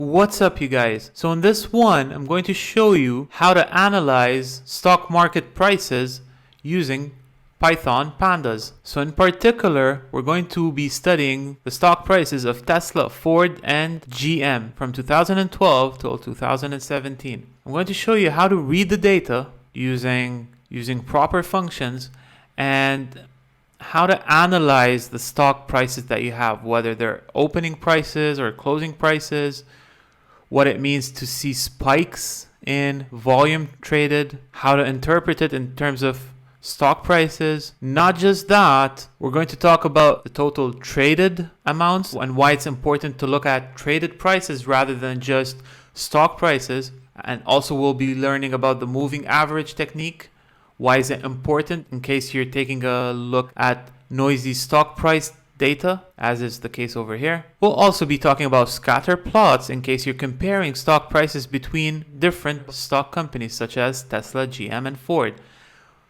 What's up, you guys? So in this one, I'm going to show you how to analyze stock market prices using Python Pandas. So in particular, we're going to be studying the stock prices of Tesla, Ford, and GM from 2012 till 2017. I'm going to show you how to read the data using proper functions and how to analyze the stock prices that you have, whether they're opening prices or closing prices, what it means to see spikes in volume traded, how to interpret it in terms of stock prices. Not just that, we're going to talk about the total traded amounts and why it's important to look at traded prices rather than just stock prices. And also we'll be learning about the moving average technique. Why is it important in case you're taking a look at noisy stock price data, as is the case over here. We'll also be talking about scatter plots in case you're comparing stock prices between different stock companies such as Tesla, GM, and Ford.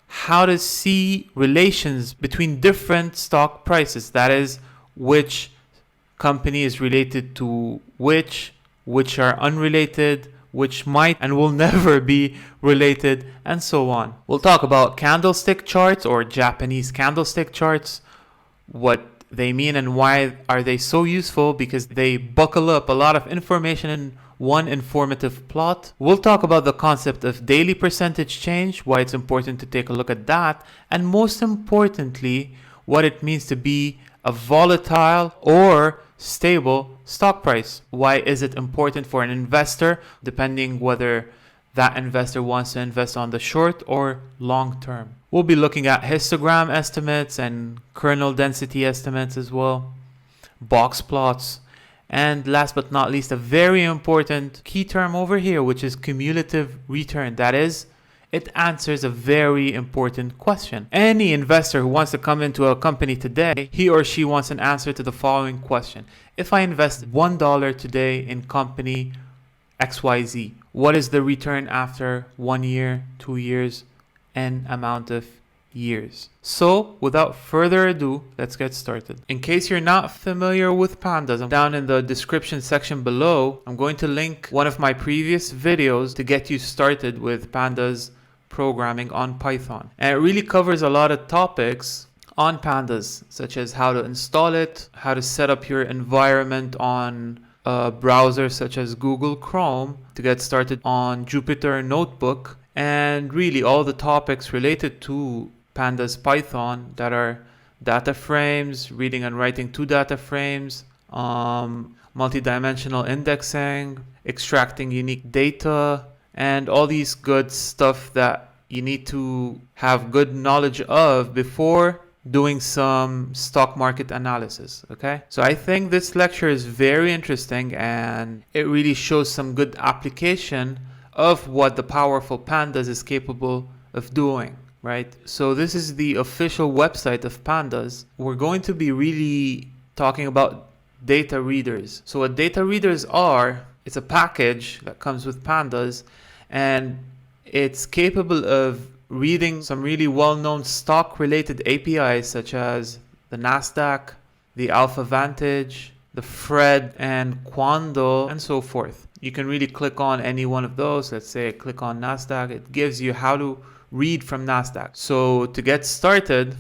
How to see relations between different stock prices, that is, which company is related to which are unrelated, which might and will never be related, and so on. We'll talk about candlestick charts or Japanese candlestick charts, what they mean and why are they so useful, because they buckle up a lot of information in one informative plot. We'll talk about the concept of daily percentage change, why it's important to take a look at that, and most importantly, what it means to be a volatile or stable stock price. Why is it important for an investor, depending whether that investor wants to invest on the short or long term. We'll be looking at histogram estimates and kernel density estimates as well, box plots, and last but not least, a very important key term over here, which is cumulative return. That is, it answers a very important question. Any investor who wants to come into a company today, he or she wants an answer to the following question. If I invest $1 today in company XYZ, what is the return after 1 year, 2 years, and amount of years? So without further ado, let's get started. In case you're not familiar with Pandas, down in the description section below, I'm going to link one of my previous videos to get you started with Pandas programming on Python. And it really covers a lot of topics on Pandas, such as how to install it, how to set up your environment on a browser such as Google Chrome, to get started on Jupyter Notebook, and really all the topics related to Pandas Python that are data frames, reading and writing to data frames, multidimensional indexing, extracting unique data, and all these good stuff that you need to have good knowledge of before doing some stock market analysis. Okay, so I think this lecture is very interesting and it really shows some good application of what the powerful Pandas is capable of doing, right? So this is the official website of Pandas. We're going to be really talking about data readers. So what data readers are, it's a package that comes with Pandas, and it's capable of reading some really well-known stock-related APIs such as the Nasdaq, the Alpha Vantage, the Fred and Quando, and so forth. You can really click on any one of those. Let's say I click on Nasdaq. It gives you how to read from Nasdaq. So to get started,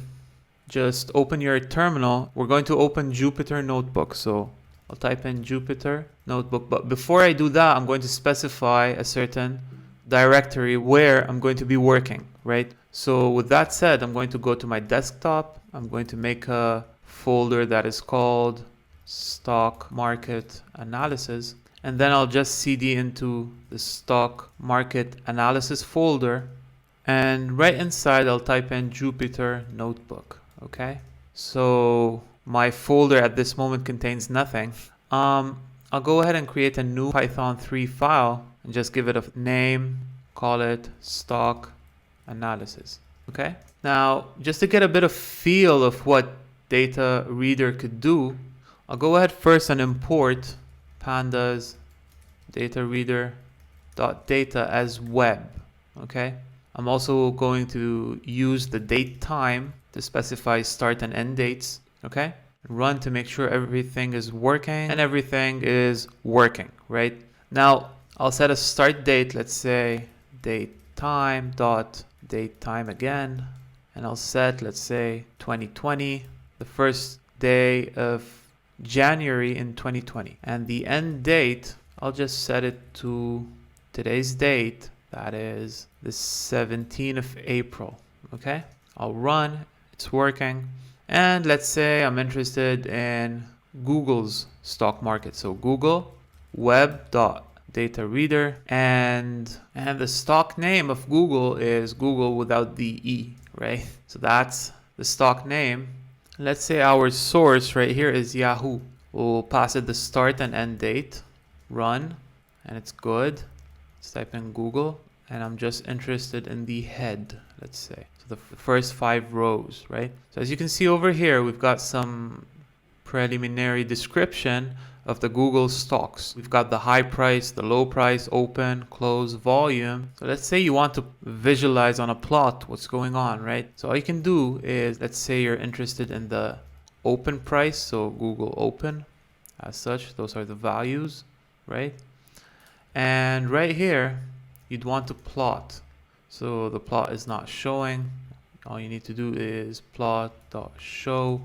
just open your terminal. We're going to open Jupyter Notebook. So I'll type in Jupyter Notebook. But before I do that, I'm going to specify a certain directory where I'm going to be working, right? So with that said, I'm going to go to my desktop. I'm going to make a folder that is called Stock Market Analysis. And then I'll just cd into the Stock Market Analysis folder. And right inside, I'll type in Jupyter Notebook, okay? So my folder at this moment contains nothing. I'll go ahead and create a new Python 3 file and just give it a name, call it Stock Analysis, okay? Now, just to get a bit of feel of what data reader could do, I'll go ahead first and import pandas data reader.data as web, okay? I'm also going to use the date time to specify start and end dates, okay? run to make sure everything is working, and everything is working, right? Now, I'll set a start date, let's say date time dot date time again, and I'll set, let's say 2020, the first day of January in 2020. And the end date, I'll just set it to today's date, that is the 17th of April, okay? I'll run, it's working. And let's say I'm interested in Google's stock market. So Google web.data reader, and the stock name of Google is Google without the E, right? So that's the stock name. Let's say our source right here is Yahoo. We'll pass it the start and end date, run, and it's good. Let's type in Google, and I'm just interested in the head, let's say. So the first 5 rows, right? So as you can see over here, we've got some preliminary description of the Google stocks. We've got the high price, the low price, open, close, volume. So let's say you want to visualize on a plot what's going on, right? So all you can do is, let's say you're interested in the open price, so Google open, as such, those are the values, right? And right here, you'd want to plot. So the plot is not showing. All you need to do is plot.show,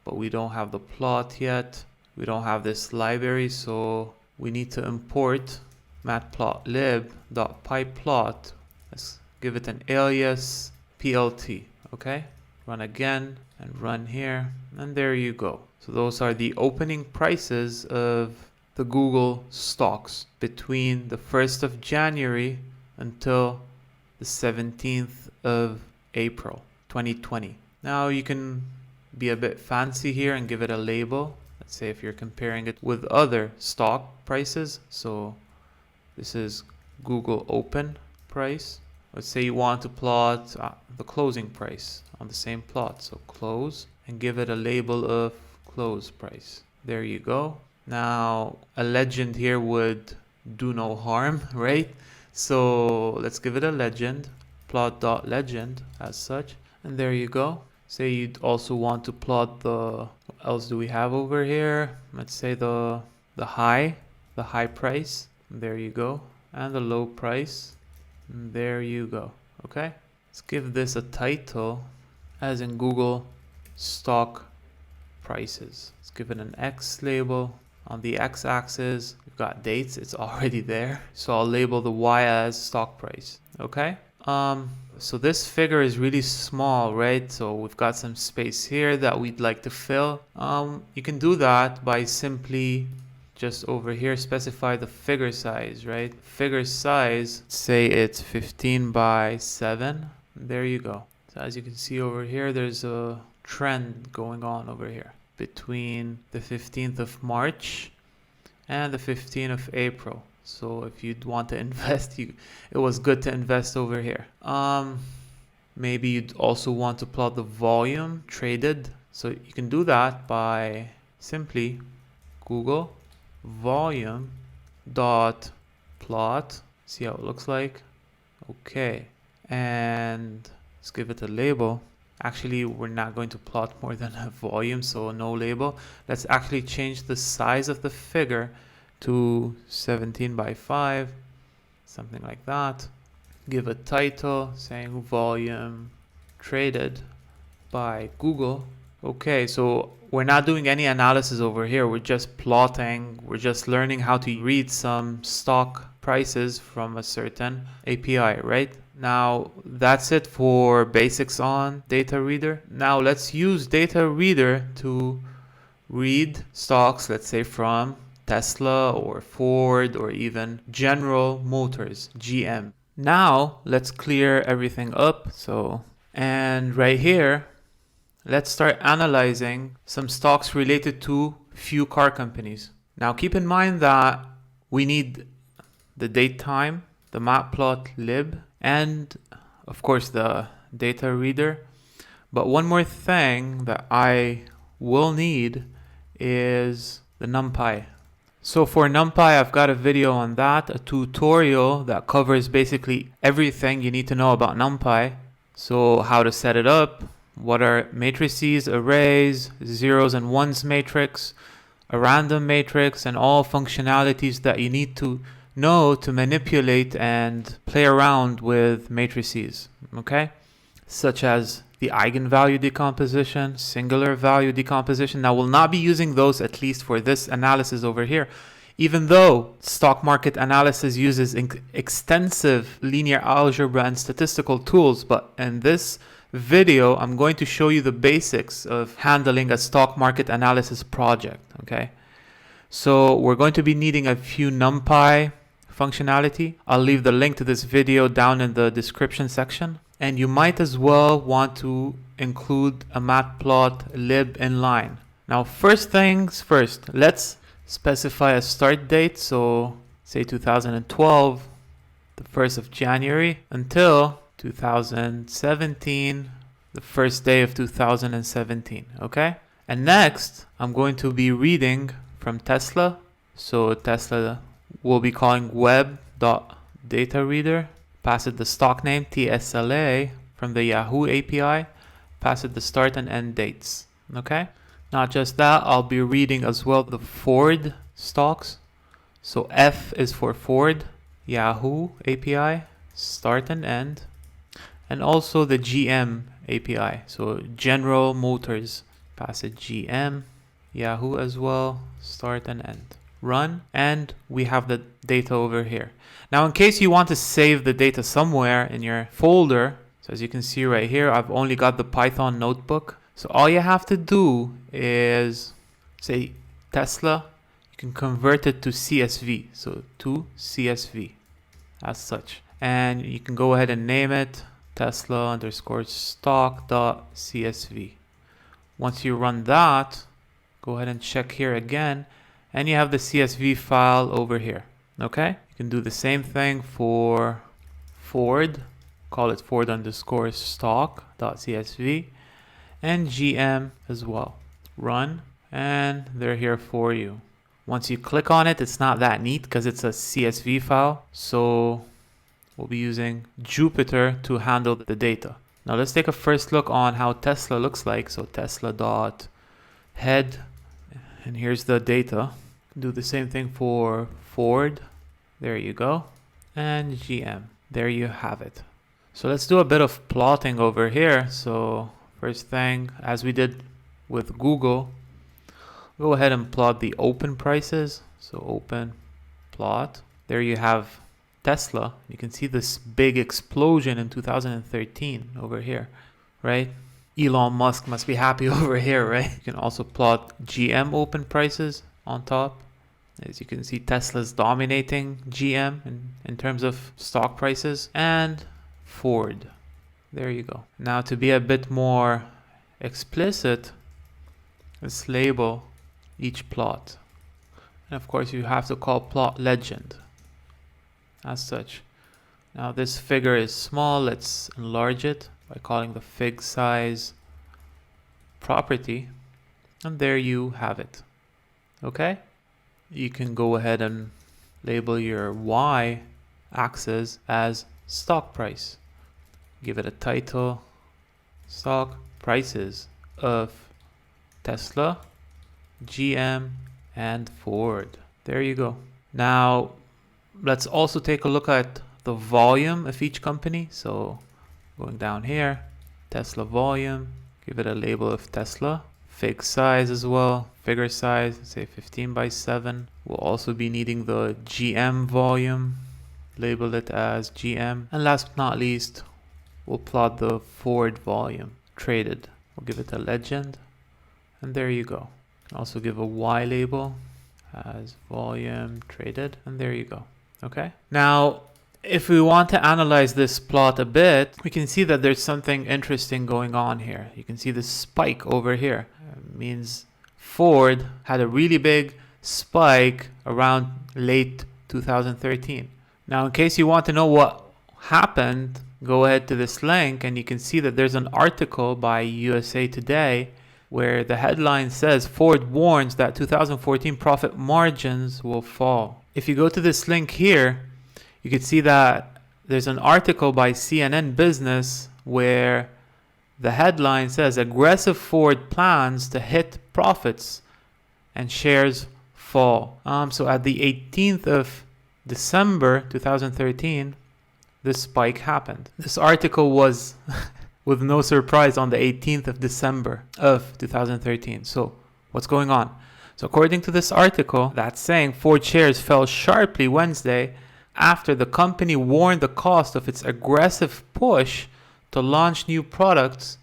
but we don't have the plot yet. We don't have this library, so we need to import matplotlib.pyplot. Let's give it an alias plt, okay? Run again and run here, and there you go. So those are the opening prices of the Google stocks between the 1st of January until the 17th of April 2020. Now you can be a bit fancy here and give it a label. Let's say if you're comparing it with other stock prices. So this is Google open price. Let's say you want to plot the closing price on the same plot. So close, and give it a label of close price. There you go. Now a legend here would do no harm, right? So let's give it a legend, plot.legend as such, and there you go. Say you'd also want to plot the, what else do we have over here? Let's say the high price, there you go, and the low price, and there you go. Okay, let's give this a title, as in Google stock prices. Let's give it an X label. On the x-axis, we've got dates, it's already there. So I'll label the y as stock price, okay? So this figure is really small, right? So we've got some space here that we'd like to fill. You can do that by simply just over here specify the figure size, right? Figure size, say it's 15 by 7. There you go. So as you can see over here, there's a trend going on over here between the 15th of March and the 15th of April. So if you'd want to invest, it was good to invest over here. Maybe you'd also want to plot the volume traded. So you can do that by simply Google volume dot plot. See how it looks like? Okay. And let's give it a label. Actually, we're not going to plot more than a volume, so no label. Let's actually change the size of the figure to 17 by 5, something like that. Give a title saying volume traded by Google. Okay, so we're not doing any analysis over here. We're just plotting. We're just learning how to read some stock prices from a certain API, right? Now that's it for basics on data reader. Now let's use data reader to read stocks, let's say from Tesla or Ford or even General Motors, GM. Now let's clear everything up. And right here, let's start analyzing some stocks related to few car companies. Now keep in mind that we need the date time, the matplotlib, and of course the data reader. But one more thing that I will need is the NumPy. So for NumPy, I've got a video on that, a tutorial that covers basically everything you need to know about NumPy. So how to set it up, what are matrices, arrays, zeros and ones matrix, a random matrix, and all functionalities that you need to know to manipulate and play around with matrices, okay? Such as the eigenvalue decomposition, singular value decomposition. Now, we'll not be using those, at least for this analysis over here, even though stock market analysis uses extensive linear algebra and statistical tools. But in this video, I'm going to show you the basics of handling a stock market analysis project, okay? So we're going to be needing a few NumPy functionality. I'll leave the link to this video down in the description section. And you might as well want to include a matplotlib inline. Now, first things first, let's specify a start date. So say 2012, the 1st of January, until 2017, the first day of 2017, okay? And next, I'm going to be reading from Tesla. So Tesla will be calling web.datareader. Pass it the stock name, TSLA, from the Yahoo API. Pass it the start and end dates, okay? Not just that, I'll be reading as well the Ford stocks. So F is for Ford, Yahoo API, start and end. And also the GM API, so General Motors. Pass it GM, Yahoo as well, start and end. Run, and we have the data over here. Now, in case you want to save the data somewhere in your folder, so as you can see right here, I've only got the Python notebook. So all you have to do is say Tesla, you can convert it to CSV. So to CSV as such. And you can go ahead and name it Tesla underscore stock.csv. Once you run that, go ahead and check here again. And you have the CSV file over here, okay? You can do the same thing for Ford, call it Ford underscore stock.csv, and GM as well. Run, and they're here for you. Once you click on it, it's not that neat because it's a CSV file, so we'll be using Jupyter to handle the data. Now let's take a first look on how Tesla looks like. So Tesla.head. And here's the data. Do the same thing for Ford. There you go. And GM. There you have it. So let's do a bit of plotting over here. So first thing, as we did with Google, go ahead and plot the open prices. So open plot. There you have Tesla. You can see this big explosion in 2013 over here, right? Elon Musk must be happy over here, right? You can also plot GM open prices on top. As you can see, Tesla's dominating GM in terms of stock prices, and Ford. There you go. Now to be a bit more explicit, let's label each plot. And of course you have to call plot legend as such. Now this figure is small. Let's enlarge it by calling the fig size property, and there you have it. Okay, you can go ahead and label your y axis as stock price. Give it a title, stock prices of Tesla, GM, and Ford. There you go. Now let's also take a look at the volume of each company. So going down here, Tesla volume, give it a label of Tesla. Fig size as well, figure size, say 15 by 7. We'll also be needing the GM volume, label it as GM. And last but not least, we'll plot the Ford volume, traded. We'll give it a legend, and there you go. Also give a Y label as volume traded, and there you go. Okay. Now, if we want to analyze this plot a bit, we can see that there's something interesting going on here. You can see this spike over here. It means Ford had a really big spike around late 2013. Now, in case you want to know what happened, go ahead to this link and you can see that there's an article by USA Today where the headline says Ford warns that 2014 profit margins will fall. If you go to this link here, you can see that there's an article by CNN Business where the headline says aggressive Ford plans to hit profits and shares fall. So at the 18th of December 2013, this spike happened. This article was with no surprise on the 18th of December of 2013. So what's going on? So according to this article, that's saying Ford shares fell sharply Wednesday after the company warned the cost of its aggressive push to launch new products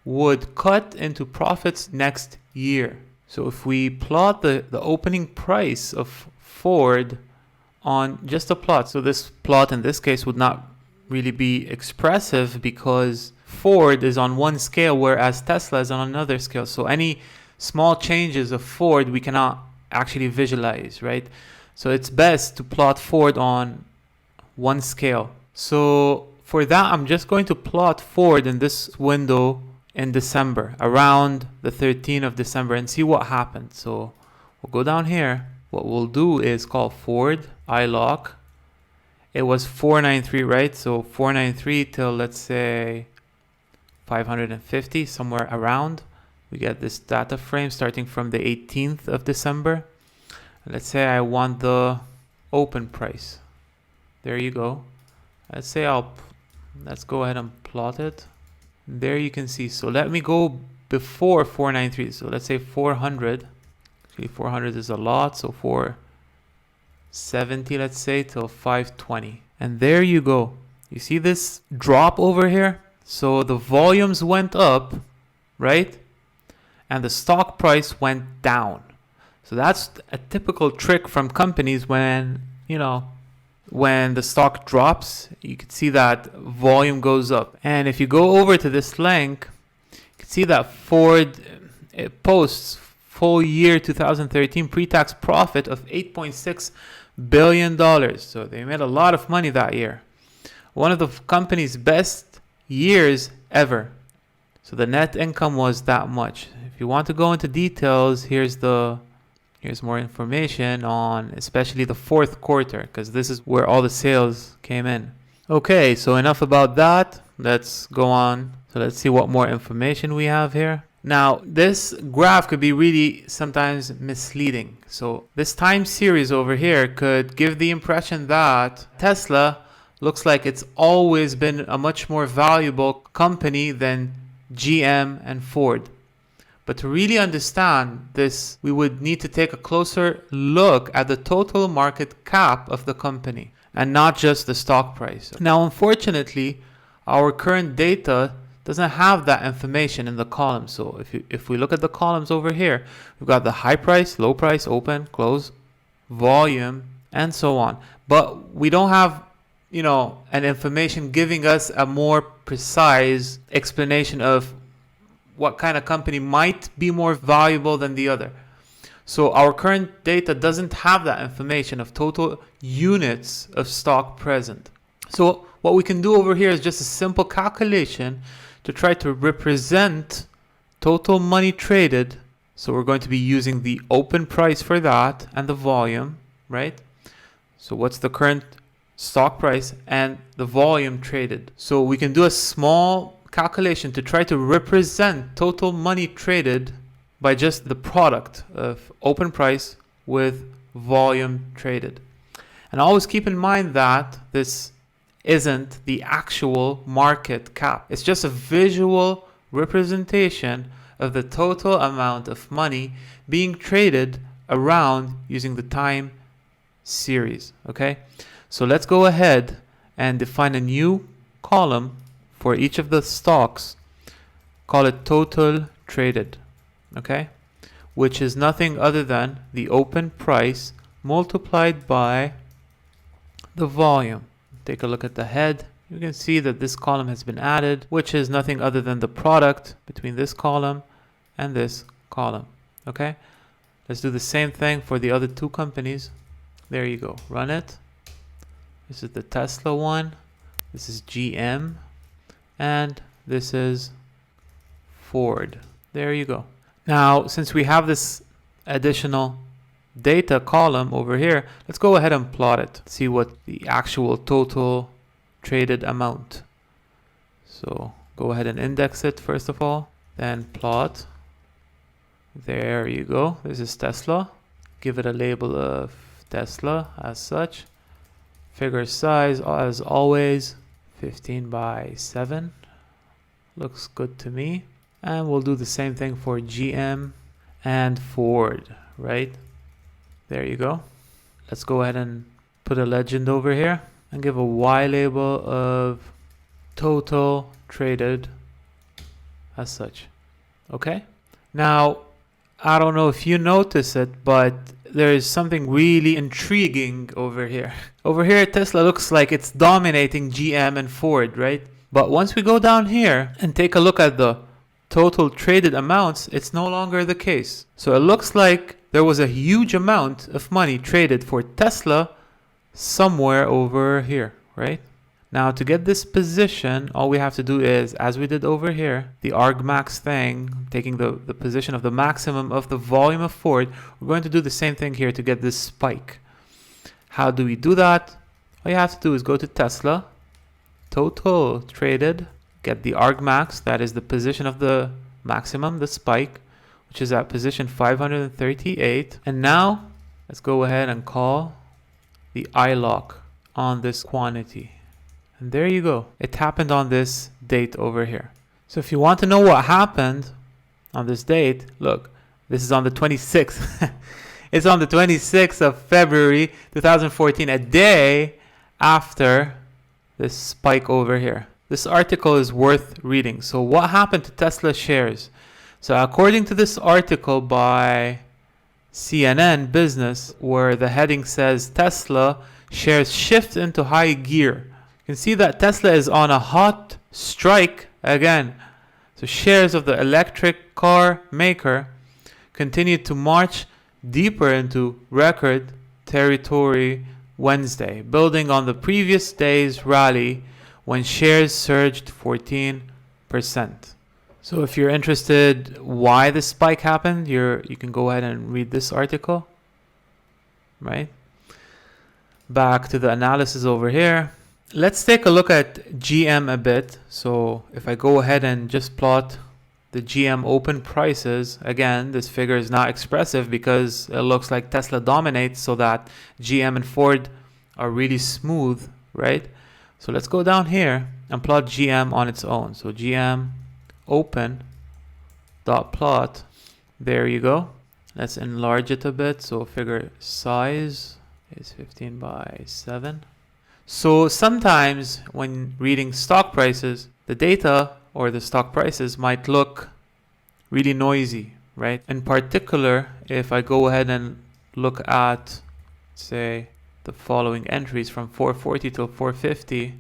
would cut into profits next year. So if we plot the opening price of Ford on just a plot, so this plot in this case would not really be expressive because Ford is on one scale whereas Tesla is on another scale. So any small changes of Ford we cannot actually visualize, right? So it's best to plot Ford on one scale. So for that, I'm just going to plot Ford in this window in December, around the 13th of December, and see what happened. So we'll go down here. What we'll do is call Ford iLock. It was 493, right? So 493 till, let's say, 550, somewhere around. We get this data frame starting from the 18th of December. Let's say I want the open price. There you go. Let's go ahead and plot it. There you can see. So let me go before 493. So let's say 400. Actually, 400 is a lot. So 470, let's say, till 520. And there you go. You see this drop over here? So the volumes went up, right? And the stock price went down. So that's a typical trick from companies when, when the stock drops, you can see that volume goes up. And if you go over to this link, you can see that Ford posts full year 2013 pre-tax profit of $8.6 billion. So they made a lot of money that year. One of the company's best years ever. So the net income was that much. If you want to go into details, here's more information on especially the fourth quarter, because this is where all the sales came in. Okay, so enough about that. Let's go on. So let's see what more information we have here. Now, this graph could be really sometimes misleading. So this time series over here could give the impression that Tesla looks like it's always been a much more valuable company than GM and Ford. But to really understand this, we would need to take a closer look at the total market cap of the company and not just the stock price. Now, unfortunately, our current data doesn't have that information in the column. So if we look at the columns over here, we've got the high price, low price, open, close, volume, and so on. But we don't have, an information giving us a more precise explanation of what kind of company might be more valuable than the other. So our current data doesn't have that information of total units of stock present. So what we can do over here is just a simple calculation to try to represent total money traded. So we're going to be using the open price for that and the volume, right? So what's the current stock price and the volume traded? So we can do a small calculation to try to represent total money traded by just the product of open price with volume traded. And always keep in mind that this isn't the actual market cap. It's just a visual representation of the total amount of money being traded around using the time series. Okay, so let's go ahead and define a new column for each of the stocks. Call it total traded, okay, which is nothing other than the open price multiplied by the volume. Take a look at the head. You can see that this column has been added, which is nothing other than the product between this column and this column. Okay, let's do the same thing for the other two companies. There you go. Run it. This is the Tesla one. This is GM. And this is Ford. There you go. Now, since we have this additional data column over here, let's go ahead and plot it. See what the actual total traded amount. So Go ahead and index it first of all, then plot. There you go. This is Tesla. Give it a label of Tesla as such. Figure size as always 15 by 7. Looks good to me. And we'll do the same thing for GM and Ford, right? There you go. Let's go ahead and put a legend over here and give a Y label of total traded as such. Okay. Now, I don't know if you notice it, but there is something really intriguing over here. Over here, Tesla looks like it's dominating GM and Ford, right? But once we go down here and take a look at the total traded amounts, it's no longer the case. So it looks like there was a huge amount of money traded for Tesla somewhere over here, right? Now to get this position, all we have to do is, as we did over here, the argmax thing, taking the position of the maximum of the volume of Ford, we're going to do the same thing here to get this spike. How do we do that? All you have to do is go to Tesla, total traded, get the argmax, that is the position of the maximum, the spike, which is at position 538. And now let's go ahead and call the iLock on this quantity. And there you go. It happened on this date over here. So if you want to know what happened on this date, look, this is on the 26th. It's on the 26th of February 2014, a day after this spike over here. This article is worth reading. So what happened to Tesla shares? So according to this article by CNN Business, where the heading says Tesla shares shift into high gear, you can see that Tesla is on a hot strike again. So shares of the electric car maker continued to march deeper into record territory Wednesday, building on the previous day's rally when shares surged 14%. So if you're interested why this spike happened, you can go ahead and read this article, right? Back to the analysis over here. Let's take a look at GM a bit. So if I go ahead and just plot the GM open prices, again, this figure is not expressive because it looks like Tesla dominates, so that GM and Ford are really smooth, right? So let's go down here and plot GM on its own. So GM open dot plot. There you go. Let's enlarge it a bit. So figure size is 15 by 7. So sometimes when reading stock prices, the data or the stock prices might look really noisy, right? In particular, if I go ahead and look at, say, the following entries from 440 till 450,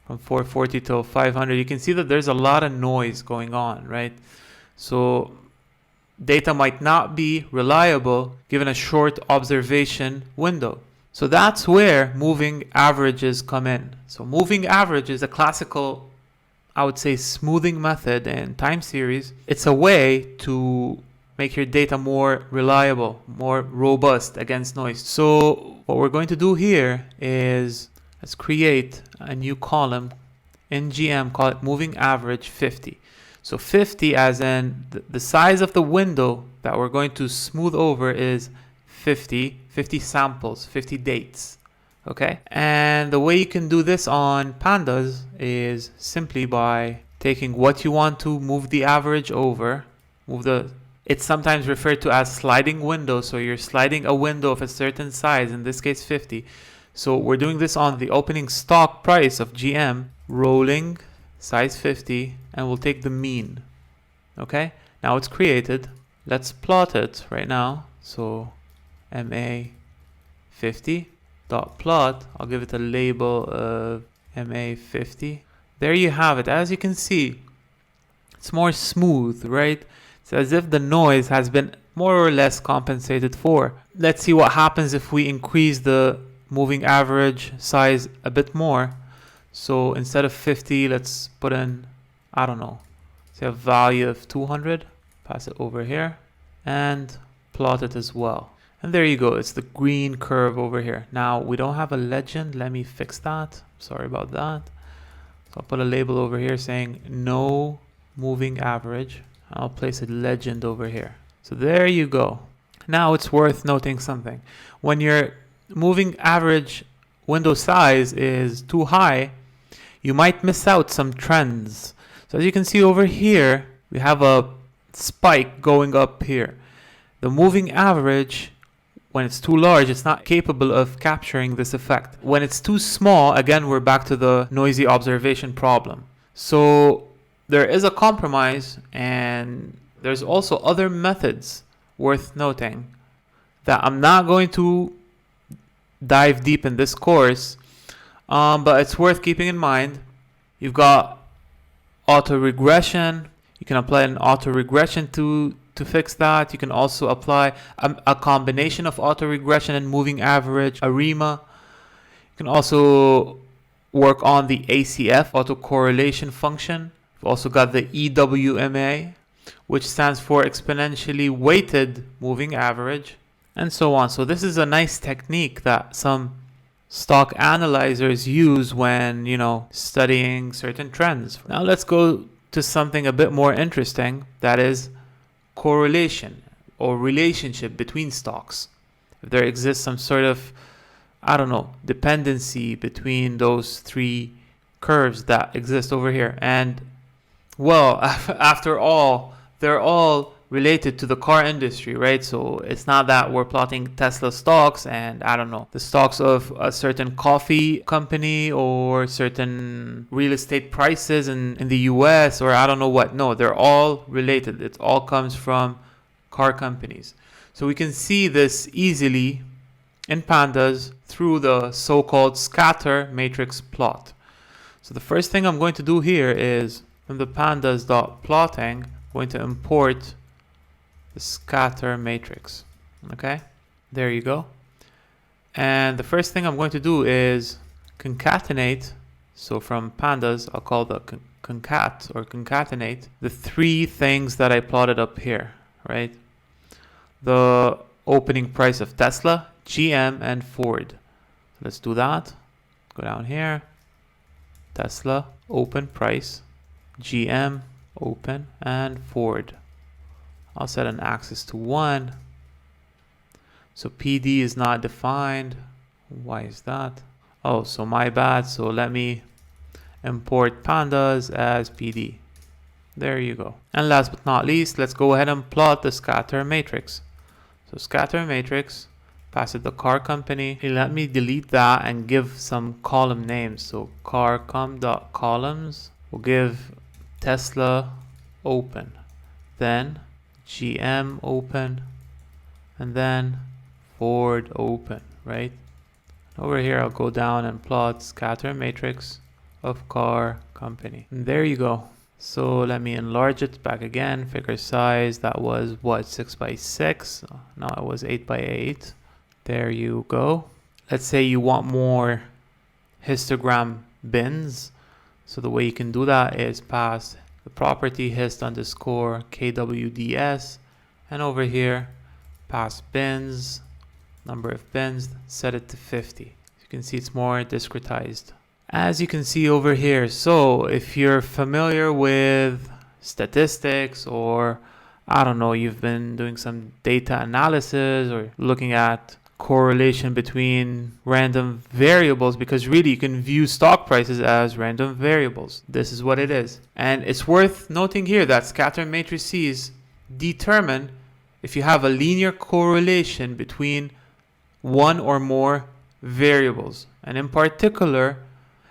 from 440 till 500, you can see that there's a lot of noise going on, right? So data might not be reliable given a short observation window. So that's where moving averages come in. So moving average is a classical, I would say, smoothing method in time series. It's a way to make your data more reliable, more robust against noise. So what we're going to do here is let's create a new column in GM, call it moving average 50. So 50 as in the size of the window that we're going to smooth over is 50 samples, 50 dates, okay? And the way you can do this on Pandas is simply by taking what you want to move the average over, it's sometimes referred to as sliding window, so you're sliding a window of a certain size, in this case 50. So we're doing this on the opening stock price of GM, rolling size 50, and we'll take the mean, okay? Now it's created. Let's plot it right now. So MA50 dot plot. I'll give it a label of MA50. There you have it. As you can see, it's more smooth, right? It's as if the noise has been more or less compensated for. Let's see what happens if we increase the moving average size a bit more. So instead of 50, let's put in, I don't know, say a value of 200. Pass it over here and plot it as well. And there you go. It's the green curve over here. Now we don't have a legend. Let me fix that. Sorry about that. I'll put a label over here saying no moving average. I'll place a legend over here. So there you go. Now it's worth noting something. When your moving average window size is too high, you might miss out some trends. So as you can see over here, we have a spike going up here. The moving average, when it's too large, it's not capable of capturing this effect. When it's too small, again, we're back to the noisy observation problem. So there is a compromise, and there's also other methods worth noting that I'm not going to dive deep in this course, but it's worth keeping in mind. You've got auto regression. You can apply an auto regression to fix that. You can also apply a combination of auto regression and moving average, ARIMA. You can also work on the ACF, autocorrelation function. You've also got the EWMA, which stands for exponentially weighted moving average, and so on. So this is a nice technique that some stock analyzers use when, studying certain trends. Now let's go to something a bit more interesting, that is correlation or relationship between stocks. If there exists some sort of, dependency between those three curves that exist over here. And well, after all, they're all related to the car industry, right? So it's not that we're plotting Tesla stocks and the stocks of a certain coffee company or certain real estate prices in the US or I don't know what. No, they're all related. It all comes from car companies. So we can see this easily in Pandas through the so-called scatter matrix plot. So the first thing I'm going to do here is from the pandas.plotting, I'm going to import the scatter matrix. Okay, there you go. And the first thing I'm going to do is concatenate. So from pandas, I'll call the concat or concatenate the three things that I plotted up here, right? The opening price of Tesla, GM, and Ford. Let's do that. Go down here. Tesla, open price, GM, open, and Ford. I'll set an axis to 1. So PD is not defined. Why is that? Oh, so my bad. So let me import pandas as PD. There you go. And last but not least, let's go ahead and plot the scatter matrix. So scatter matrix, pass it the car company. Let me delete that and give some column names. So carcom.columns, we'll give Tesla open, then GM open, and then Ford open, right? Over here, I'll go down and plot scatter matrix of car company. And there you go. So let me enlarge it back again. Figure size, that was what, 6 by 6? No, it was 8 by 8. There you go. Let's say you want more histogram bins. So the way you can do that is pass the property hist underscore kwds, and over here pass bins, number of bins, set it to 50. You can see it's more discretized. As you can see over here, so if you're familiar with statistics or you've been doing some data analysis or looking at correlation between random variables, because really you can view stock prices as random variables. This is what it is. And it's worth noting here that scatter matrices determine if you have a linear correlation between one or more variables. And in particular,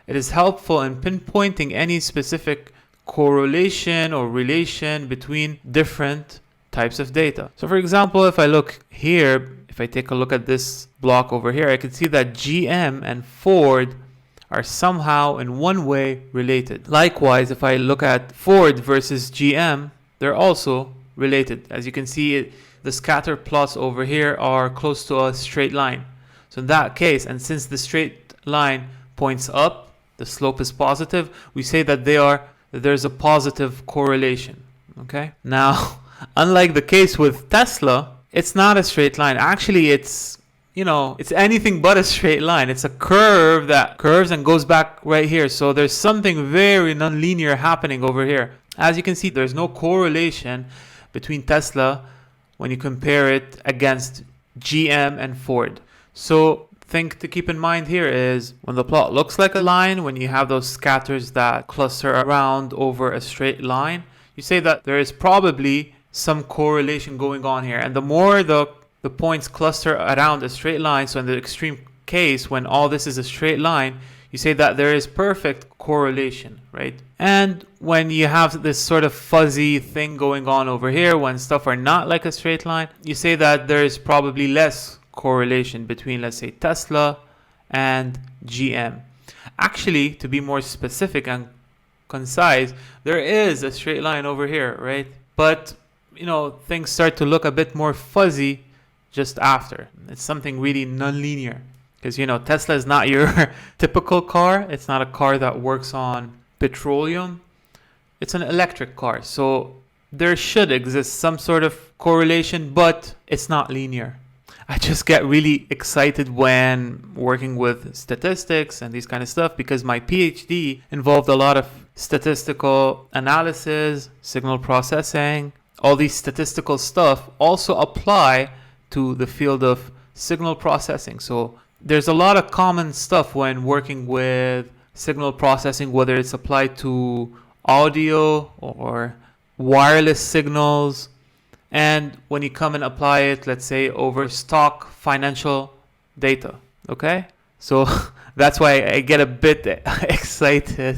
it is helpful in pinpointing any specific correlation or relation between different types of data. So for example, if I look here, if I take a look at this block over here, I can see that GM and Ford are somehow in one way related. Likewise, if I look at Ford versus GM, they're also related. As you can see, the scatter plots over here are close to a straight line. So in that case, and since the straight line points up, the slope is positive, we say that there's a positive correlation. Okay. Now, unlike the case with Tesla, it's not a straight line. Actually, it's you know, it's anything but a straight line. It's a curve that curves and goes back right here. So there's something very nonlinear happening over here. As you can see, there's no correlation between Tesla when you compare it against GM and Ford. So thing to keep in mind here is when the plot looks like a line, when you have those scatters that cluster around over a straight line, you say that there is probably some correlation going on here. And the more the points cluster around a straight line, so in the extreme case, when all this is a straight line, you say that there is perfect correlation, right? And when you have this sort of fuzzy thing going on over here, when stuff are not like a straight line, you say that there is probably less correlation between, let's say, Tesla and GM. Actually, to be more specific and concise, there is a straight line over here, right? But, you know, things start to look a bit more fuzzy just after. It's something really nonlinear. Because, you know, Tesla is not your typical car. It's not a car that works on petroleum. It's an electric car. So there should exist some sort of correlation, but it's not linear. I just get really excited when working with statistics and these kind of stuff because my PhD involved a lot of statistical analysis, signal processing. All these statistical stuff also apply to the field of signal processing. So there's a lot of common stuff when working with signal processing, whether it's applied to audio or wireless signals. And when you come and apply it, let's say, over stock financial data, okay? So that's why I get a bit excited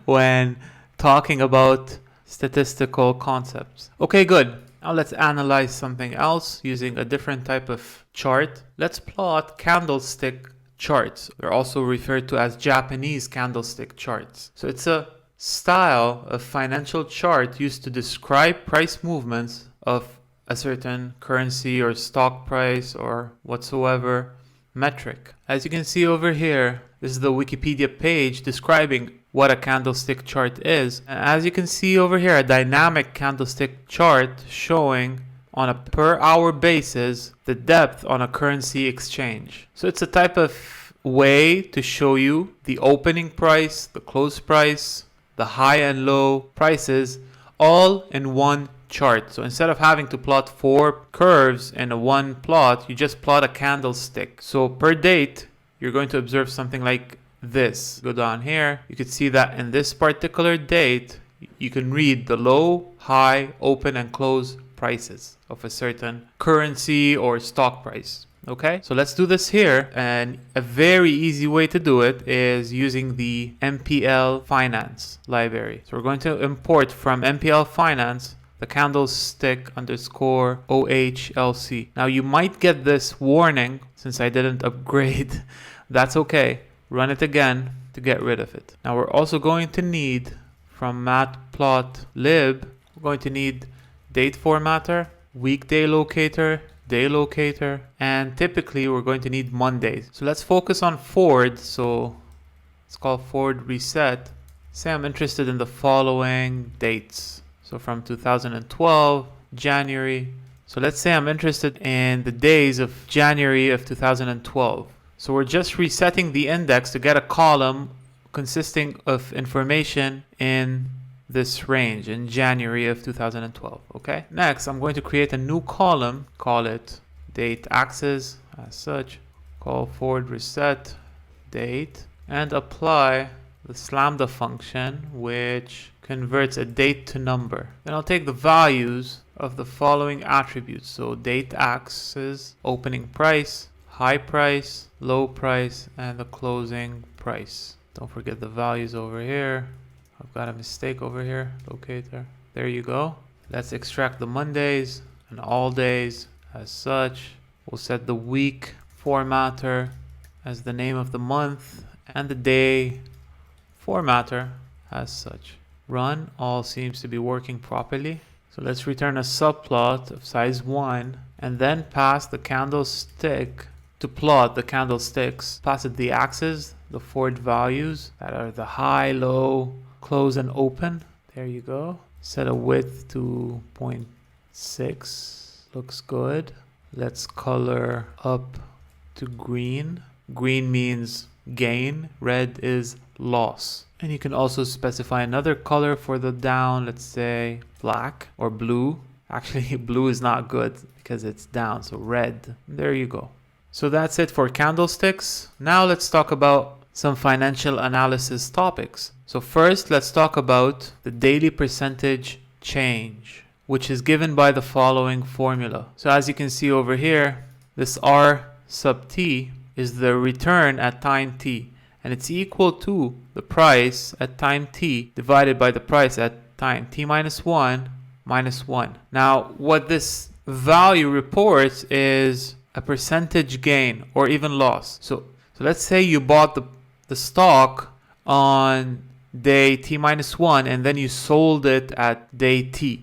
when talking about statistical concepts. Okay, good. Now let's analyze something else using a different type of chart. Let's plot candlestick charts. They're also referred to as Japanese candlestick charts. So it's a style of financial chart used to describe price movements of a certain currency or stock price or whatsoever metric. As you can see over here, this is the Wikipedia page describing what a candlestick chart is. And as you can see over here, a dynamic candlestick chart showing on a per hour basis the depth on a currency exchange. So it's a type of way to show you the opening price, the close price, the high and low prices all in one chart. So instead of having to plot 4 curves in a one plot, you just plot a candlestick. So per date, you're going to observe something like this. Go down here. You can see that in this particular date, you can read the low, high, open, and close prices of a certain currency or stock price. Okay, so let's do this here. And a very easy way to do it is using the MPL Finance library. So we're going to import from MPL Finance the candlestick underscore OHLC. Now you might get this warning since I didn't upgrade. That's okay. Run it again to get rid of it. Now we're also going to need from matplotlib, we're going to need date formatter, weekday locator, day locator, and typically we're going to need Mondays. So let's focus on Ford. So it's called Ford reset. Say I'm interested in the following dates. So from 2012, January. So let's say I'm interested in the days of January of 2012. So we're just resetting the index to get a column consisting of information in this range in January of 2012. Okay. Next, I'm going to create a new column, call it date axis as such, call forward reset date, and apply the lambda function, which converts a date to number. Then I'll take the values of the following attributes. So date axis, opening price, high price, low price, and the closing price. Don't forget the values over here. I've got a mistake over here, locator. There you go. Let's extract the Mondays and all days as such. We'll set the week formatter as the name of the month and the day formatter as such. Run, all seems to be working properly. So let's return a subplot of size 1 and then pass the candlestick to plot the candlesticks. Pass it the axis, the forward values that are the high, low, close, and open. There you go. Set a width to 0.6. Looks good. Let's color up to green. Green means gain, red is loss. And you can also specify another color for the down, let's say black or blue. Actually, blue is not good because it's down, so red. There you go. So that's it for candlesticks. Now let's talk about some financial analysis topics. So first, let's talk about the daily percentage change, which is given by the following formula. So as you can see over here, this R sub t is the return at time t, and it's equal to the price at time t divided by the price at time t minus 1 minus 1. Now, what this value reports is a percentage gain or even loss. So let's say you bought the stock on day t minus 1 and then you sold it at day t.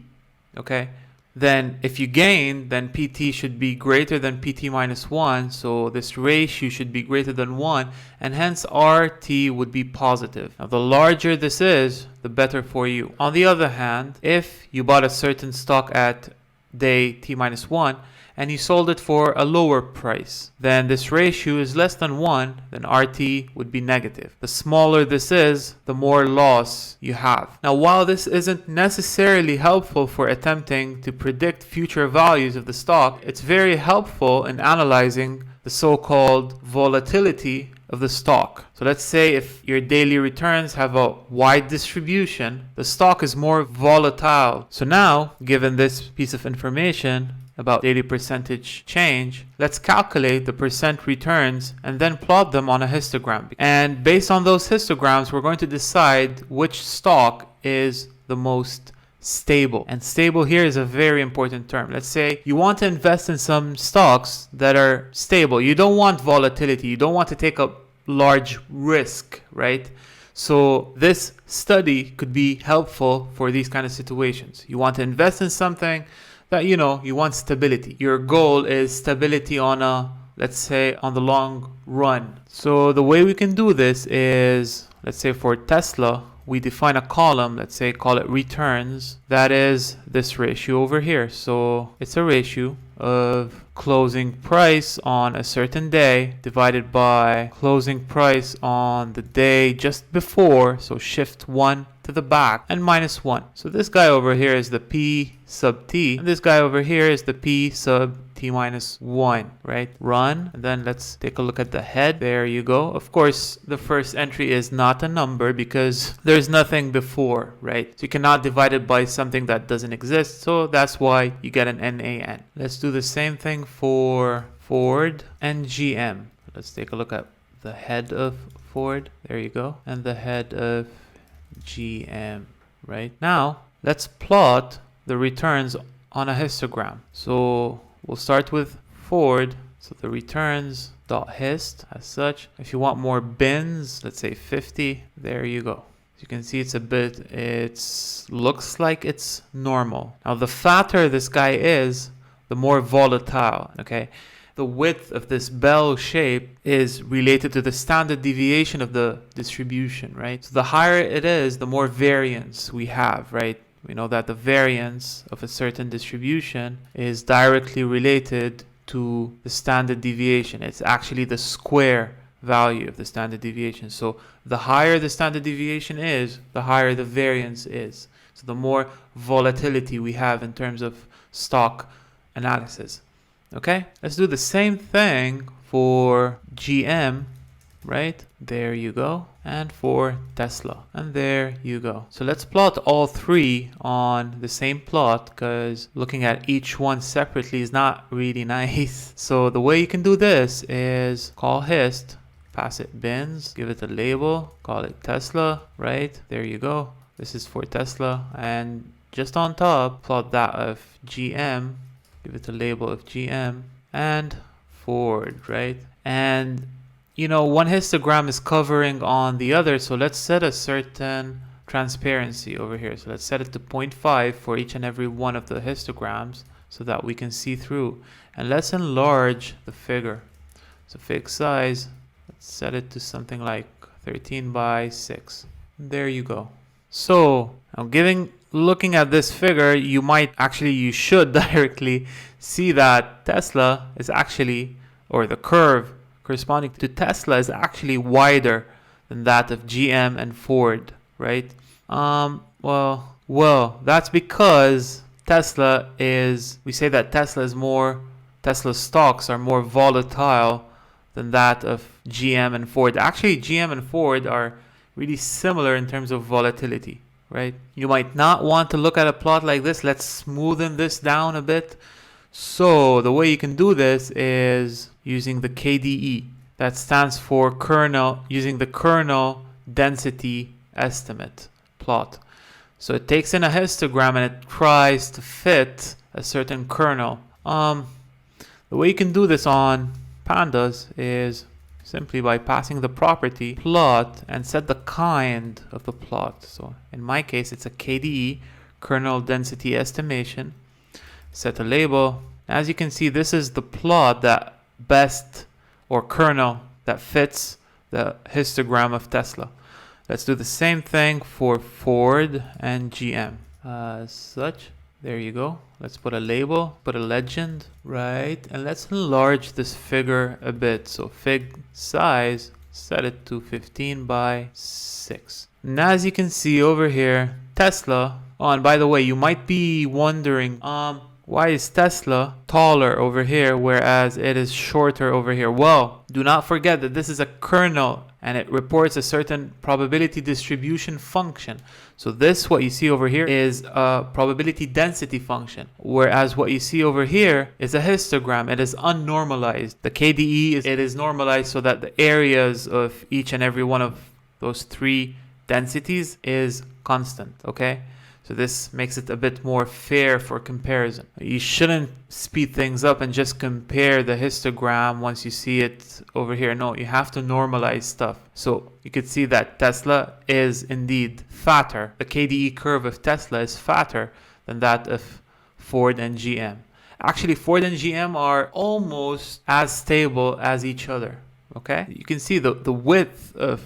Okay? Then if you gain, then PT should be greater than PT minus 1. So this ratio should be greater than 1, and hence RT would be positive. Now the larger this is, the better for you. On the other hand, if you bought a certain stock at day T minus 1 and you sold it for a lower price, then this ratio is less than 1, then RT would be negative. The smaller this is, the more loss you have. Now, while this isn't necessarily helpful for attempting to predict future values of the stock, it's very helpful in analyzing the so-called volatility of the stock. So let's say if your daily returns have a wide distribution, the stock is more volatile. So now, given this piece of information about daily percentage change, let's calculate the percent returns and then plot them on a histogram. And based on those histograms, we're going to decide which stock is the most stable. And stable here is a very important term. Let's say you want to invest in some stocks that are stable. You don't want volatility. You don't want to take a large risk, right? So this study could be helpful for these kind of situations. You want to invest in something that, you want stability. Your goal is stability on let's say on the long run. So the way we can do this is, let's say for Tesla, we define a column, let's say call it returns. That is this ratio over here. So it's a ratio of closing price on a certain day divided by closing price on the day just before. So shift 1 to the back and minus 1. So this guy over here is the P sub T, and this guy over here is the P sub T minus 1, right? Run, and then let's take a look at the head. There you go. Of course, the first entry is not a number because there's nothing before, right? So you cannot divide it by something that doesn't exist, so that's why you get an NaN. Let's do the same thing for Ford and GM. Let's take a look at the head of Ford. There you go. And the head of GM, right? Now, let's plot the returns on a histogram. So we'll start with Ford. So the returns dot hist as such. If you want more bins, let's say 50, there you go. As you can see, it looks like it's normal. Now, the fatter this guy is, the more volatile, okay? The width of this bell shape is related to the standard deviation of the distribution, right? So the higher it is, the more variance we have, right? We know that the variance of a certain distribution is directly related to the standard deviation. It's actually the square value of the standard deviation. So the higher the standard deviation is, the higher the variance is. So the more volatility we have in terms of stock analysis. Okay, let's do the same thing for GM, right? There you go. And for Tesla. And there you go. So let's plot all three on the same plot because looking at each one separately is not really nice. So the way you can do this is call hist, pass it bins, give it a label, call it Tesla, right? There you go. This is for Tesla. And just on top, plot that of GM. Give it a label of GM and Ford, right? And one histogram is covering on the other, so let's set a certain transparency over here. So let's set it to 0.5 for each and every one of the histograms so that we can see through. And let's enlarge the figure. So fixed size, let's set it to something like 13 by 6. There you go. So now looking at this figure, you should directly see that Tesla is actually, or the curve corresponding to Tesla is actually wider than that of GM and Ford, right? Well, that's because we say that Tesla stocks are more volatile than that of GM and Ford. Actually, GM and Ford are really similar in terms of volatility, right? You might not want to look at a plot like this. Let's smoothen this down a bit. So the way you can do this is using the KDE. That stands for using the kernel density estimate plot. So it takes in a histogram and it tries to fit a certain kernel. The way you can do this on Pandas is simply by passing the property plot and set the kind of the plot. So in my case, it's a KDE, kernel density estimation. Set a label. As you can see, this is the plot that kernel that fits the histogram of Tesla. Let's do the same thing for Ford and GM. As such, there you go. Let's put a label, put a legend, right? And let's enlarge this figure a bit. So fig size, set it to 15 by 6. And as you can see over here, Tesla, and by the way, you might be wondering, why is Tesla taller over here, whereas it is shorter over here? Well, do not forget that this is a kernel and it reports a certain probability distribution function. So what you see over here is a probability density function, whereas what you see over here is a histogram. It is unnormalized. The KDE is normalized so that the areas of each and every one of those three densities is constant, okay? So this makes it a bit more fair for comparison. You shouldn't speed things up and just compare the histogram once you see it over here. No, you have to normalize stuff. So you could see that Tesla is indeed fatter. The KDE curve of Tesla is fatter than that of Ford and GM. Actually, Ford and GM are almost as stable as each other. Okay, you can see the width of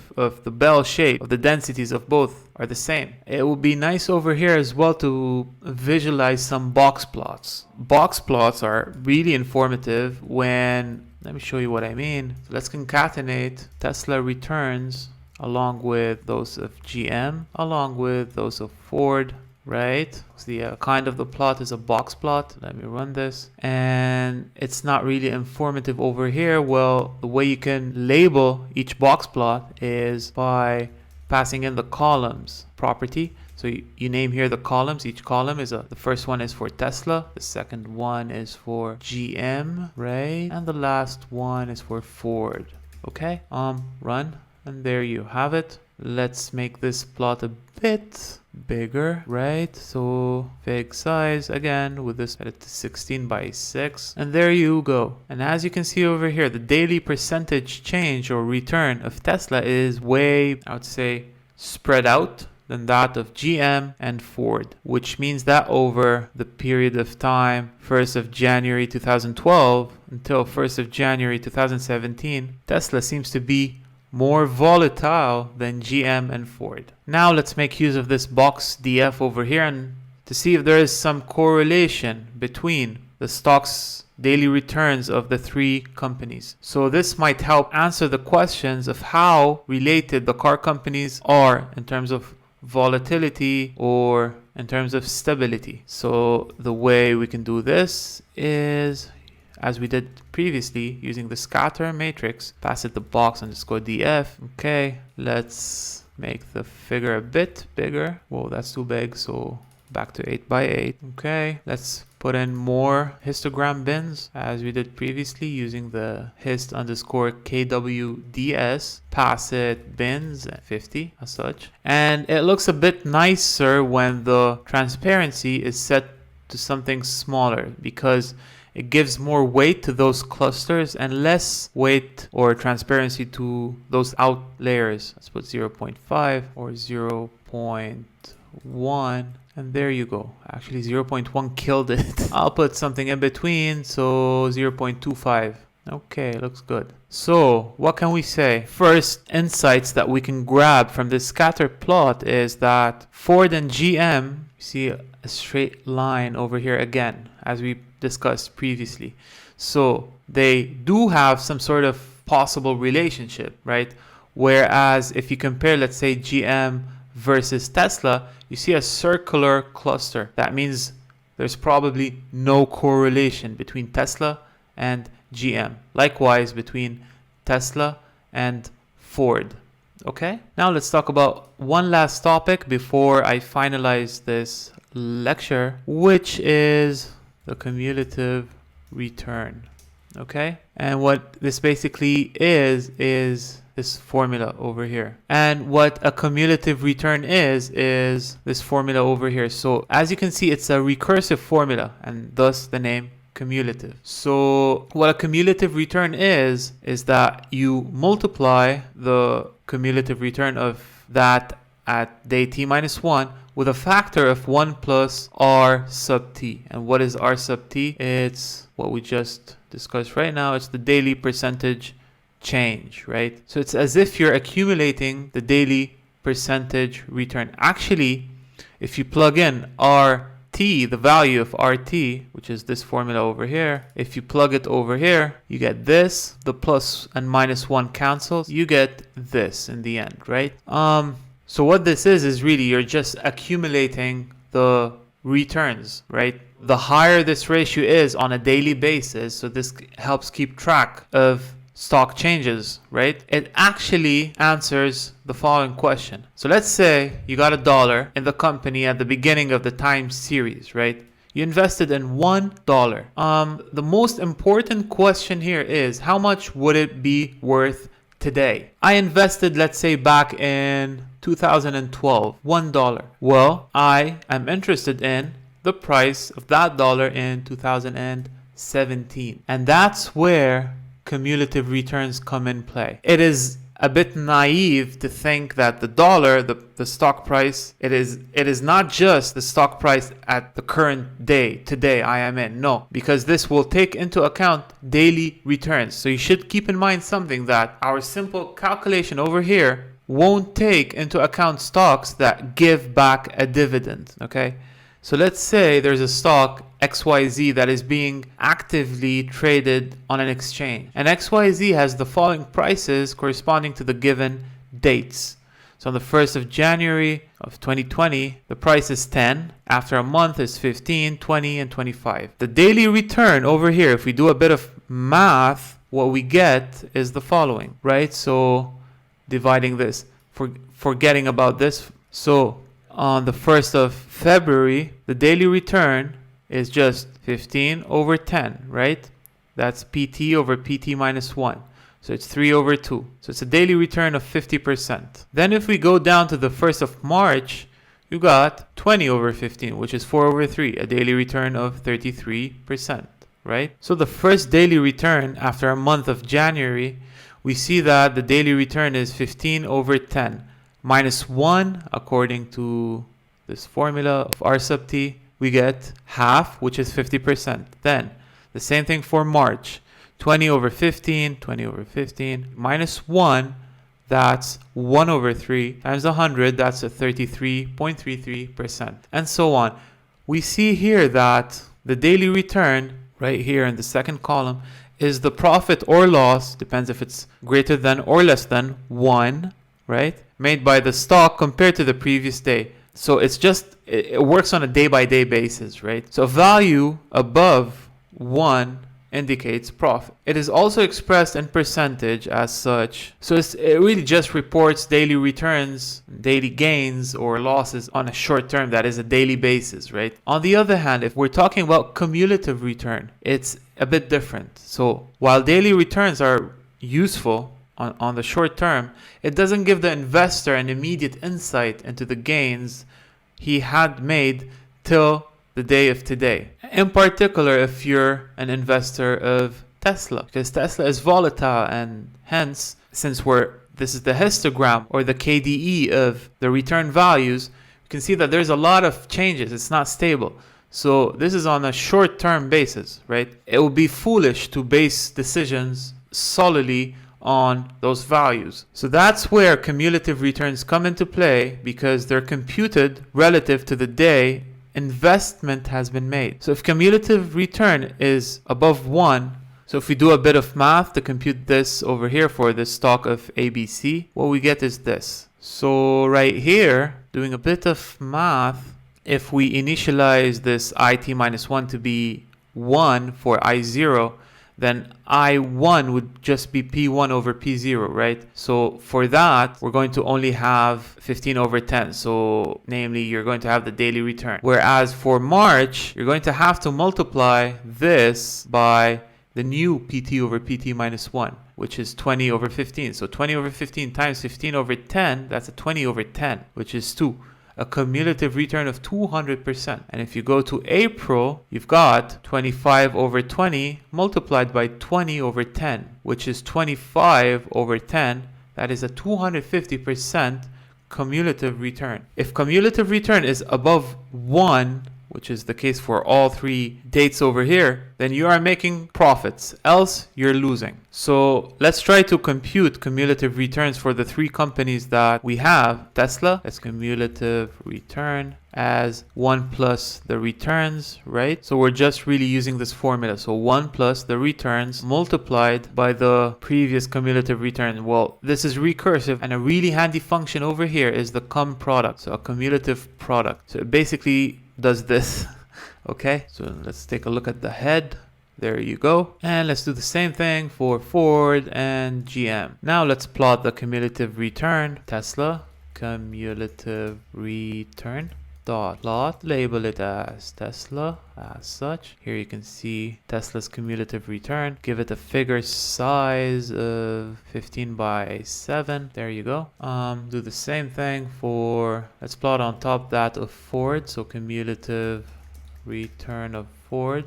the bell shape of the densities of both are the same. It would be nice over here as well to visualize some box plots. Box plots are really informative when, let me show you what I mean. So let's concatenate Tesla returns along with those of GM, along with those of Ford, right? So the kind of the plot is a box plot. Let me run this. And it's not really informative over here. Well, the way you can label each box plot is by passing in the columns property. So you name here the columns. Each column is the first one is for Tesla. The second one is for GM, right? And the last one is for Ford. Okay, run. And there you have it. Let's make this plot a bit bigger, right? So fig size again with this set it to 16 by 6. And there you go. And as you can see over here, the daily percentage change or return of Tesla is way, I would say, spread out than that of GM and Ford, which means that over the period of time 1st of January 2012 until 1st of January 2017, Tesla seems to be more volatile than GM and Ford. Now let's make use of this box DF over here and to see if there is some correlation between the stock's daily returns of the three companies. So this might help answer the questions of how related the car companies are in terms of volatility or in terms of stability. So the way we can do this is, as we did previously, using the scatter matrix, pass it the box underscore df. Okay, let's make the figure a bit bigger. Whoa, that's too big, so back to 8 by 8. Okay, let's put in more histogram bins as we did previously using the hist underscore kwds. Pass it bins at 50 as such. And it looks a bit nicer when the transparency is set to something smaller because it gives more weight to those clusters and less weight or transparency to those outliers. Let's put 0.5 or 0.1. And there you go. Actually, 0.1 killed it. I'll put something in between, so 0.25. Okay, looks good. So what can we say? First insights that we can grab from this scatter plot is that Ford and GM, you see a straight line over here again, as we discussed previously. So they do have some sort of possible relationship, right? Whereas if you compare, let's say, GM versus Tesla, you see a circular cluster. That means there's probably no correlation between Tesla and GM. Likewise, between Tesla and Ford. Okay, now let's talk about one last topic before I finalize this lecture, which is the cumulative return. Okay, and what this basically is this formula over here. And what a cumulative return is this formula over here. So as you can see, it's a recursive formula, and thus the name cumulative. So what a cumulative return is that you multiply the cumulative return of that at day t minus 1 with a factor of 1 plus r sub t. And what is r sub t? It's what we just discussed right now. It's the daily percentage change, right? So it's as if you're accumulating the daily percentage return. Actually, if you plug in RT, the value of RT, which is this formula over here, if you plug it over here, you get this. The plus and minus 1 cancels. You get this in the end, right? So what this is really you're just accumulating the returns, right? The higher this ratio is on a daily basis, so this helps keep track of stock changes, right? It actually answers the following question. So let's say you got $1 in the company at the beginning of the time series, right? You invested in $1. The most important question here is how much would it be worth today? I invested, let's say, back in 2012, $1. Well, I am interested in the price of that dollar in 2017. And that's where cumulative returns come in play. It is a bit naive to think that the dollar, the stock price, it is not just the stock price at the current day, today I am in. No, because this will take into account daily returns. So you should keep in mind something, that our simple calculation over here won't take into account stocks that give back a dividend, okay? So let's say there's a stock XYZ that is being actively traded on an exchange. And XYZ has the following prices corresponding to the given dates. So on the 1st of January of 2020, the price is 10. After a month is 15, 20, and 25. The daily return over here, if we do a bit of math, what we get is the following, right? So dividing this, forgetting about this. So on the 1st of February, the daily return is just 15 over 10, right? That's PT over PT minus 1. So it's 3 over 2. So it's a daily return of 50%. Then if we go down to the 1st of March, you got 20 over 15, which is 4 over 3, a daily return of 33%, right? So the first daily return after a month of January, we see that the daily return is 15 over 10 minus 1, according to this formula of R sub t, we get half, which is 50%. Then the same thing for March, 20 over 15, 20 over 15, minus 1, that's 1 over 3, times 100, that's a 33.33%, and so on. We see here that the daily return, right here in the second column, is the profit or loss, depends if it's greater than or less than 1, right, made by the stock compared to the previous day. So it's just, it works on a day-by-day basis, right? So value above 1 indicates profit. It is also expressed in percentage as such. So it really just reports daily returns, daily gains or losses on a short term, that is a daily basis, right? On the other hand, if we're talking about cumulative return, it's a bit different. So while daily returns are useful on the short term, it doesn't give the investor an immediate insight into the gains he had made till the day of today. In particular, if you're an investor of Tesla, because Tesla is volatile, and hence, since this is the histogram or the KDE of the return values, you can see that there's a lot of changes. It's not stable. So this is on a short-term basis, right? It would be foolish to base decisions solely on those values. So that's where cumulative returns come into play, because they're computed relative to the day investment has been made. So if cumulative return is above 1, So if we do a bit of math to compute this over here for the stock of ABC, what we get is this. So right here, doing a bit of math, if we initialize this IT minus 1 to be 1 for I0, then I1 would just be P1 over P0, right? So for that, we're going to only have 15 over 10. So namely, you're going to have the daily return. Whereas for March, you're going to have to multiply this by the new PT over PT minus 1, which is 20 over 15. So 20 over 15 times 15 over 10, that's a 20 over 10, which is 2. A cumulative return of 200%. And if you go to April, you've got 25 over 20 multiplied by 20 over 10, which is 25 over 10. That is a 250% cumulative return. If cumulative return is above 1, which is the case for all three dates over here, then you are making profits, else you're losing. So let's try to compute cumulative returns for the three companies that we have. Tesla, that's cumulative return as 1 plus the returns, right? So we're just really using this formula. So 1 plus the returns multiplied by the previous cumulative return. Well, this is recursive, and a really handy function over here is the cum product. So a cumulative product. So it basically does this. Okay, so let's take a look at the head. There you go. And let's do the same thing for Ford and GM. Now let's plot the cumulative return. Tesla, cumulative return dot plot, label it as Tesla as such. Here you can see Tesla's cumulative return. Give it a figure size of 15 by 7. There you go. Do the same thing for, let's plot on top that of Ford. So cumulative return of Ford,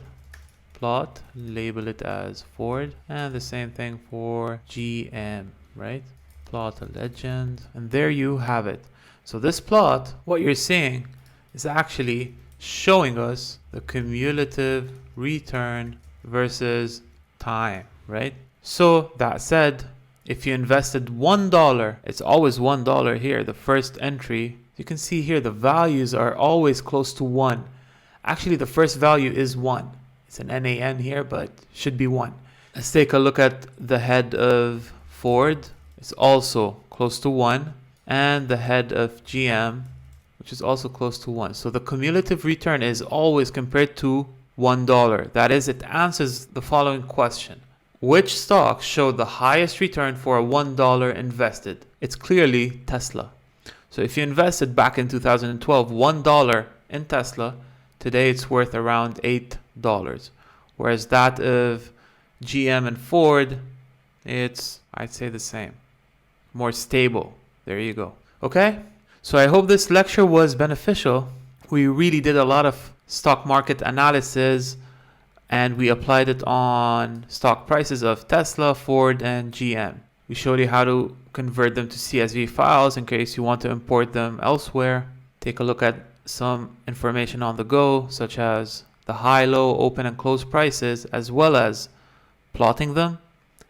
plot, label it as Ford, and the same thing for GM, right? Plot a legend, and there you have it. So this plot, what you're seeing is actually showing us the cumulative return versus time, right? So that said, if you invested $1, it's always $1 here, the first entry. You can see here the values are always close to 1. Actually, the first value is 1. It's an NAN here, but should be 1. Let's take a look at the head of Ford. It's also close to 1. And the head of GM, which is also close to 1. So the cumulative return is always compared to $1. That is, it answers the following question. Which stock showed the highest return for a $1 invested? It's clearly Tesla. So if you invested back in 2012 $1 in Tesla, today it's worth around $8. Whereas that of GM and Ford, it's, I'd say, the same. More stable. There you go. Okay? So I hope this lecture was beneficial. We really did a lot of stock market analysis, and we applied it on stock prices of Tesla, Ford, and GM. We showed you how to convert them to CSV files in case you want to import them elsewhere. Take a look at some information on the go, such as the high, low, open, and close prices, as well as plotting them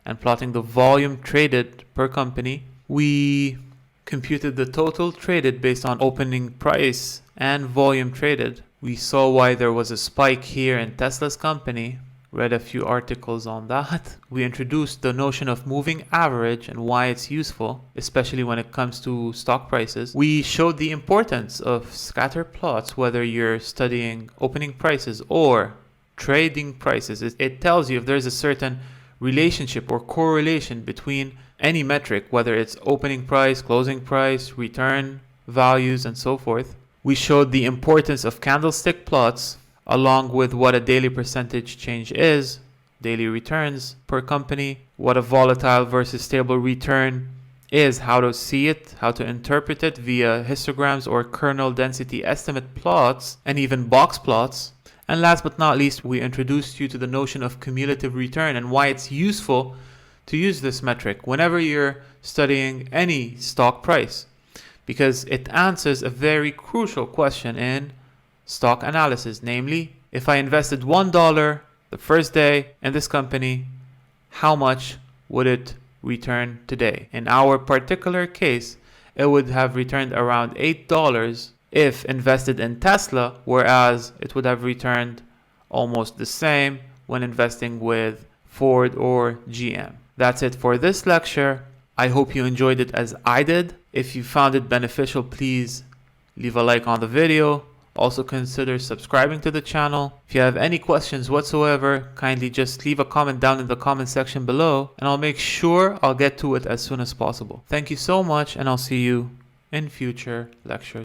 and plotting the volume traded per company. We computed the total traded based on opening price and volume traded. We saw why there was a spike here in Tesla's company. Read a few articles on that. We introduced the notion of moving average and why it's useful, especially when it comes to stock prices. We showed the importance of scatter plots, whether you're studying opening prices or trading prices. It tells you if there's a certain relationship or correlation between any metric, whether it's opening price, closing price, return values, and so forth. We showed the importance of candlestick plots, along with what a daily percentage change is, daily returns per company, what a volatile versus stable return is, how to see it, how to interpret it via histograms or kernel density estimate plots, and even box plots. And last but not least, we introduced you to the notion of cumulative return and why it's useful to use this metric whenever you're studying any stock price, because it answers a very crucial question in stock analysis. Namely, if I invested $1 the first day in this company, how much would it return today? In our particular case, it would have returned around $8 if invested in Tesla, whereas it would have returned almost the same when investing with Ford, or GM. That's it for this lecture. I hope you enjoyed it as I did. If you found it beneficial, please leave a like on the video. Also consider subscribing to the channel. If you have any questions whatsoever, kindly just leave a comment down in the comment section below, and I'll make sure I'll get to it as soon as possible. Thank you so much, and I'll see you in future lectures.